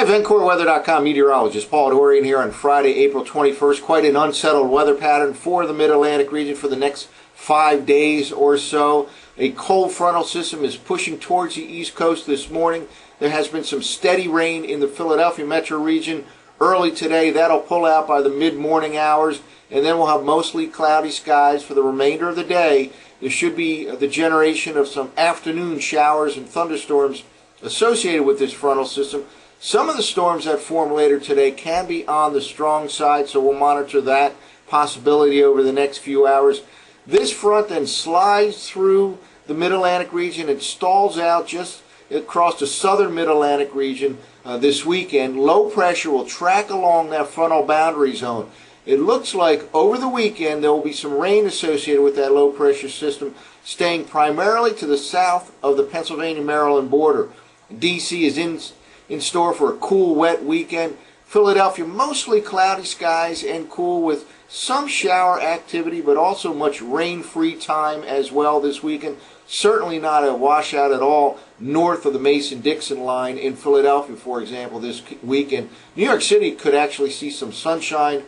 Hi, VencoreWeather.com meteorologist Paul Dorian here on Friday, April 21st. Quite an unsettled weather pattern for the Mid-Atlantic region for the next 5 days or so. A cold frontal system is pushing towards the East Coast this morning. There has been some steady rain in the Philadelphia metro region early today. That'll pull out by the mid-morning hours, and then we'll have mostly cloudy skies for the remainder of the day. There should be the generation of some afternoon showers and thunderstorms associated with this frontal system. Some of the storms that form later today can be on the strong side, so we'll monitor that possibility over the next few hours. This front then slides through the Mid-Atlantic region. It stalls out just across the southern Mid-Atlantic region this weekend. Low pressure will track along that frontal boundary zone. It looks like over the weekend there will be some rain associated with that low pressure system, staying primarily to the south of the Pennsylvania-Maryland border. D.C. is in store for a cool, wet weekend. Philadelphia, mostly cloudy skies and cool with some shower activity, but also much rain-free time as well this weekend. Certainly not a washout at all north of the Mason-Dixon line in Philadelphia, for example, this weekend. New York City could actually see some sunshine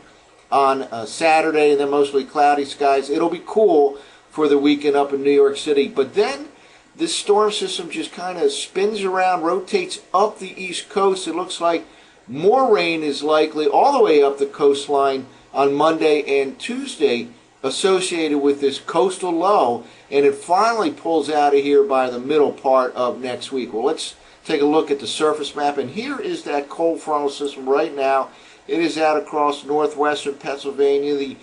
on Saturday, and then mostly cloudy skies. It'll be cool for the weekend up in New York City. But then this storm system just kind of spins around, rotates up the East Coast. It looks like more rain is likely all the way up the coastline on Monday and Tuesday associated with this coastal low, and it finally pulls out of here by the middle part of next week. Well, let's take a look at the surface map, and here is that cold frontal system right now. It is out across northwestern Pennsylvania, the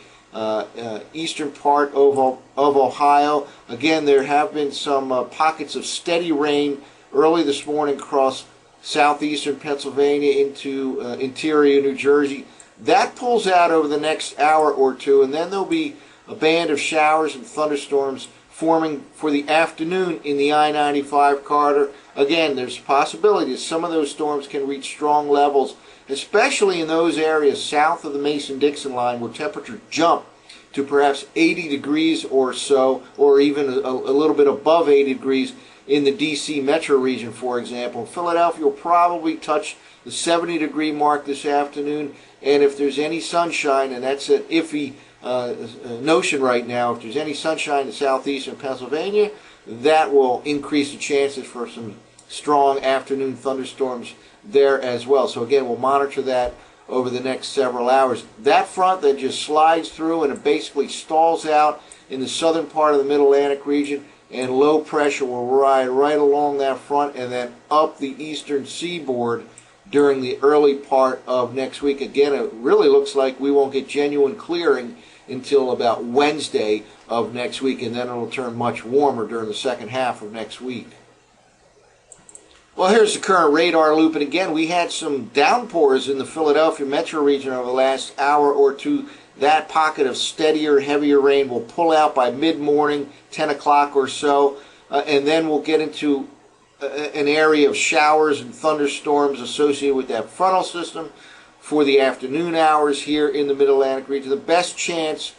eastern part of Ohio. Again, there have been some pockets of steady rain early this morning across southeastern Pennsylvania into interior New Jersey. That pulls out over the next hour or two, and then there'll be a band of showers and thunderstorms forming for the afternoon in the I-95 corridor. Again, there's a possibility that some of those storms can reach strong levels, especially in those areas south of the Mason-Dixon line where temperatures jump to perhaps 80 degrees or so, or even a little bit above 80 degrees in the D.C. metro region, for example. Philadelphia will probably touch the 70-degree mark this afternoon, and if there's any sunshine, and that's an iffy notion right now, if there's any sunshine in southeastern Pennsylvania, that will increase the chances for some strong afternoon thunderstorms there as well. So again, we'll monitor that over the next several hours. That front that just slides through and it basically stalls out in the southern part of the Mid-Atlantic region, and low pressure will ride right along that front and then up the eastern seaboard during the early part of next week. Again, it really looks like we won't get genuine clearing until about Wednesday of next week, and then it'll turn much warmer during the second half of next week. Well, here's the current radar loop, and again, we had some downpours in the Philadelphia metro region over the last hour or two. That pocket of steadier, heavier rain will pull out by mid-morning, 10 o'clock or so, and then we'll get into an area of showers and thunderstorms associated with that frontal system for the afternoon hours here in the Mid-Atlantic region. The best chance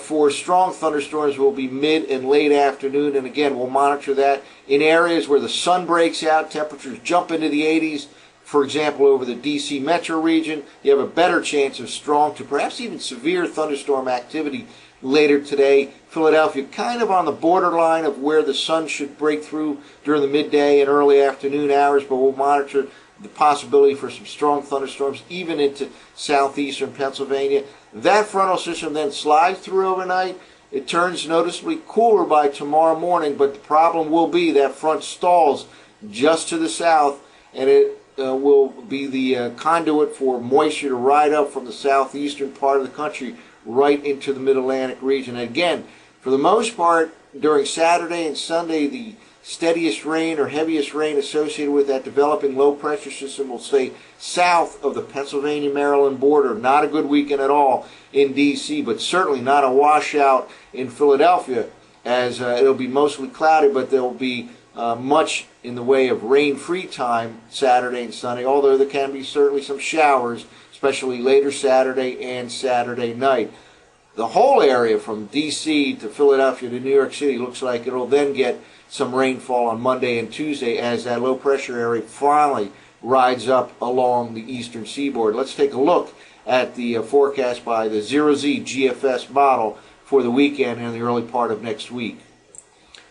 for strong thunderstorms will be mid and late afternoon, and again, we'll monitor that in areas where the sun breaks out, temperatures jump into the 80s. For example, over the D.C. metro region, you have a better chance of strong to perhaps even severe thunderstorm activity later today. Philadelphia kind of on the borderline of where the sun should break through during the midday and early afternoon hours, but we'll monitor the possibility for some strong thunderstorms even into southeastern Pennsylvania. That frontal system then slides through overnight. It turns noticeably cooler by tomorrow morning, but the problem will be that front stalls just to the south, and it will be the conduit for moisture to ride up from the southeastern part of the country right into the Mid-Atlantic region. And again, for the most part, during Saturday and Sunday, the steadiest rain or heaviest rain associated with that developing low-pressure system will stay south of the Pennsylvania-Maryland border. Not a good weekend at all in D.C., but certainly not a washout in Philadelphia, as it'll be mostly cloudy, but there will be much in the way of rain-free time Saturday and Sunday, although there can be certainly some showers, especially later Saturday and Saturday night. The whole area from D.C. to Philadelphia to New York City looks like it'll then get some rainfall on Monday and Tuesday as that low-pressure area finally rides up along the eastern seaboard. Let's take a look at the forecast by the 0Z GFS model for the weekend and the early part of next week.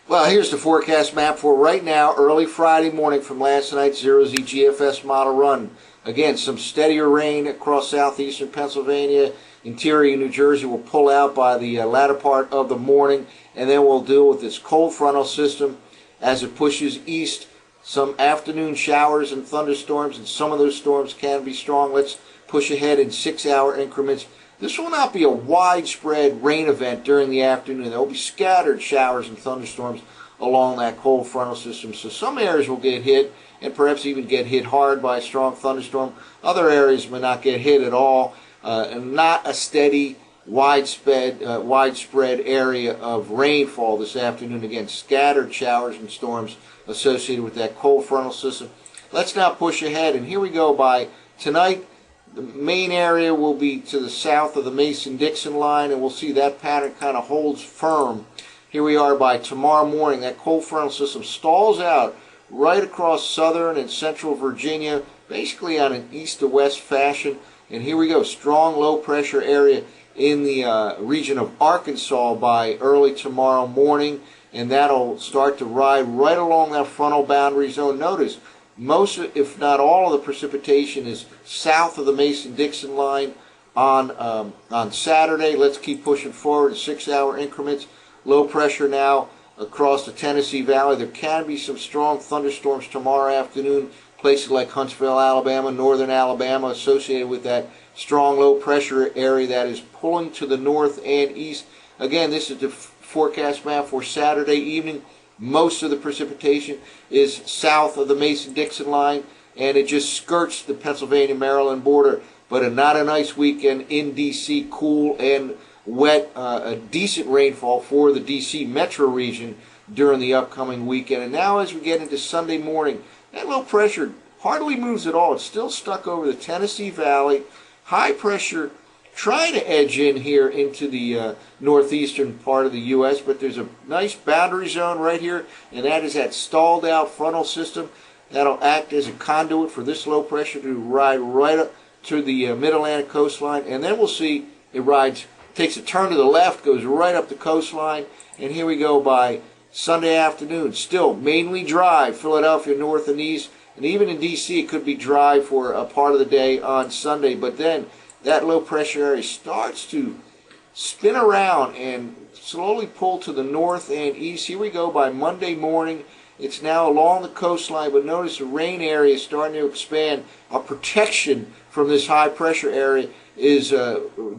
Well, here's the forecast map for right now, early Friday morning from last night's 0Z GFS model run. Again, some steadier rain across southeastern Pennsylvania. Interior New Jersey will pull out by the latter part of the morning, and then we'll deal with this cold frontal system as it pushes east. Some afternoon showers and thunderstorms, and some of those storms can be strong. Let's push ahead in 6-hour increments. This will not be a widespread rain event during the afternoon. There will be scattered showers and thunderstorms along that cold frontal system. So some areas will get hit and perhaps even get hit hard by a strong thunderstorm. Other areas may not get hit at all. And not a steady, widespread area of rainfall this afternoon. Again, scattered showers and storms associated with that cold frontal system. Let's now push ahead, and here we go. By tonight, the main area will be to the south of the Mason-Dixon line, and we'll see that pattern kind of holds firm. Here we are by tomorrow morning. That cold frontal system stalls out right across southern and central Virginia, basically on an east to west fashion. And here we go, strong low pressure area in the region of Arkansas by early tomorrow morning, and that'll start to ride right along that frontal boundary zone. Notice, most, if not all, of the precipitation is south of the Mason-Dixon line on Saturday. Let's keep pushing forward in 6-hour increments. Low pressure now across the Tennessee Valley. There can be some strong thunderstorms tomorrow afternoon. Places like Huntsville, Alabama, northern Alabama, associated with that strong low pressure area that is pulling to the north and east. Again, this is the forecast map for Saturday evening. Most of the precipitation is south of the Mason-Dixon line, and it just skirts the Pennsylvania-Maryland border. But not a nice weekend in D.C., cool and wet, a decent rainfall for the D.C. metro region during the upcoming weekend. And now as we get into Sunday morning, that low pressure hardly moves at all. It's still stuck over the Tennessee Valley. High pressure trying to edge in here into the northeastern part of the U.S., but there's a nice boundary zone right here, and that is that stalled out frontal system. That'll act as a conduit for this low pressure to ride right up to the mid-Atlantic coastline, and then we'll see it rides, takes a turn to the left, goes right up the coastline, and here we go by Sunday afternoon. Still mainly dry, Philadelphia north and east, and even in D.C. it could be dry for a part of the day on Sunday, but then that low pressure area starts to spin around and slowly pull to the north and east. Here we go by Monday morning. It's now along the coastline, but notice the rain area is starting to expand. Our protection from this high pressure area is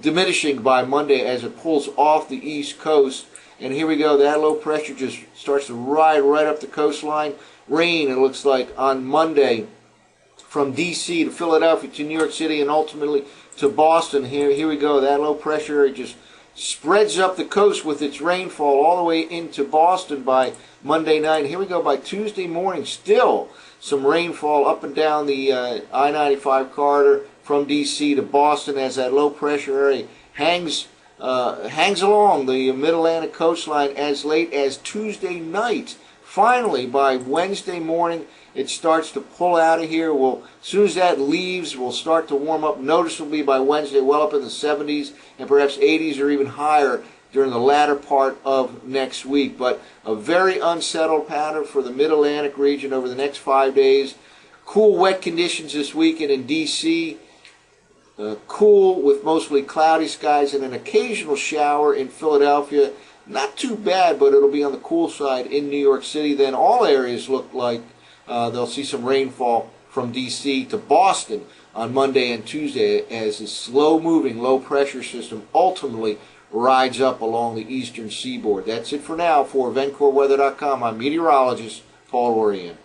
diminishing by Monday as it pulls off the east coast. And here we go, that low pressure just starts to ride right up the coastline. Rain, it looks like, on Monday from D.C. to Philadelphia to New York City and ultimately to Boston. Here we go, that low pressure area just spreads up the coast with its rainfall all the way into Boston by Monday night. Here we go by Tuesday morning, still some rainfall up and down the I-95 corridor from D.C. to Boston as that low pressure area hangs along the mid-Atlantic coastline as late as Tuesday night. Finally, by Wednesday morning, it starts to pull out of here. As soon as that leaves, we'll start to warm up noticeably by Wednesday, well up in the 70s and perhaps 80s or even higher during the latter part of next week. But a very unsettled pattern for the mid-Atlantic region over the next 5 days. Cool, wet conditions this weekend in D.C., cool with mostly cloudy skies and an occasional shower in Philadelphia. Not too bad, but it'll be on the cool side in New York City. Then all areas look like they'll see some rainfall from D.C. to Boston on Monday and Tuesday as a slow-moving low-pressure system ultimately rides up along the eastern seaboard. That's it for now. For VencoreWeather.com, I'm meteorologist Paul Orian.